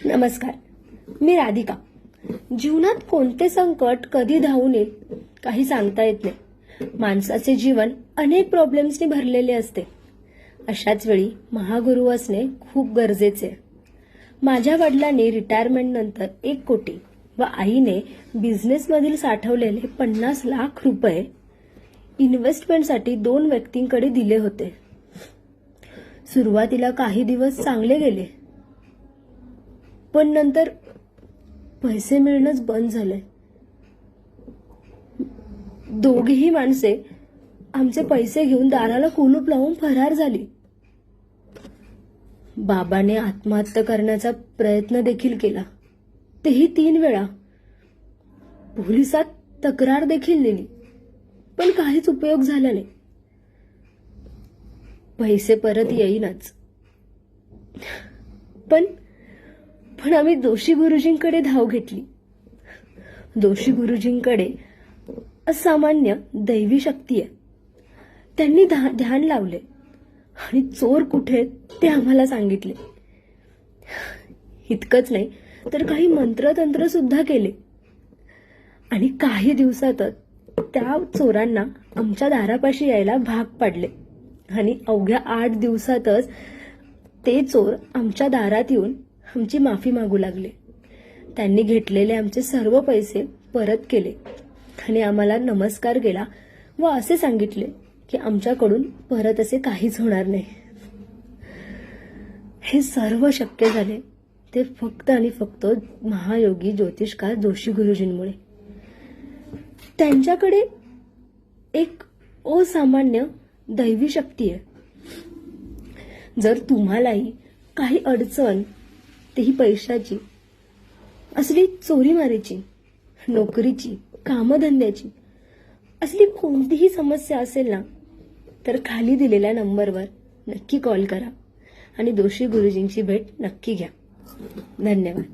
नमस्कार, मी राधिका. जीवनात कोणते संकट कधी धावून येईल काही सांगता येत नाही. माणसाचे जीवन अनेक प्रॉब्लेम्सनी भरलेले असते. अशाच वेळी महागुरु असणे खूप गरजेचे आहे. माझ्या वडिलांनी रिटायरमेंट नंतर 1 कोटी व आईने बिझनेसमधील साठवलेले 50 लाख रुपये इन्व्हेस्टमेंटसाठी 2 व्यक्तींकडे दिले होते. सुरुवातीला काही दिवस चांगले गेले, पण नंतर पैसे मिळणंच बंद झाले. दोघीही माणसे आमचे पैसे घेऊन दाराला कुलूप लावून फरार झाली. बाबाने आत्महत्या करण्याचा प्रयत्न देखील केला, तेही 3 वेळा. पोलिसात तक्रार देखील दिली, पण काहीच उपयोग झाला नाही. पैसे परत येईनाच. पण आम्ही जोशी गुरुजींकडे धाव घेतली. जोशी गुरुजींकडे असामान्य दैवी शक्ती आहे. त्यांनी ध्यान लावले आणि चोर कुठे ते आम्हाला सांगितले. इतकंच नाही तर काही मंत्रतंत्र सुद्धा केले आणि काही दिवसातच त्या चोरांना आमच्या दारापाशी यायला भाग पाडले आणि अवघ्या 8 दिवसातच ते चोर आमच्या दारात येऊन आमची माफी मागू लागले. त्यांनी घेतलेले आमचे सर्व पैसे परत केले आणि आम्हाला नमस्कार केला व असे सांगितले की आमच्याकडून परत असे काहीच होणार नाही. हे सर्व शक्य झाले ते फक्त आणि फक्त महायोगी ज्योतिषकार जोशी गुरुजींमुळे. त्यांच्याकडे एक असामान्य दैवी शक्ती आहे. जर तुम्हालाही काही अडचण, तेही पैशाची असली, चोरीमारीची, नोकरीची, कामधंद्याची असली कोणतीही समस्या असेल ना, तर खाली दिलेल्या नंबरवर नक्की कॉल करा आणि जोशी गुरुजींची भेट नक्की घ्या. धन्यवाद.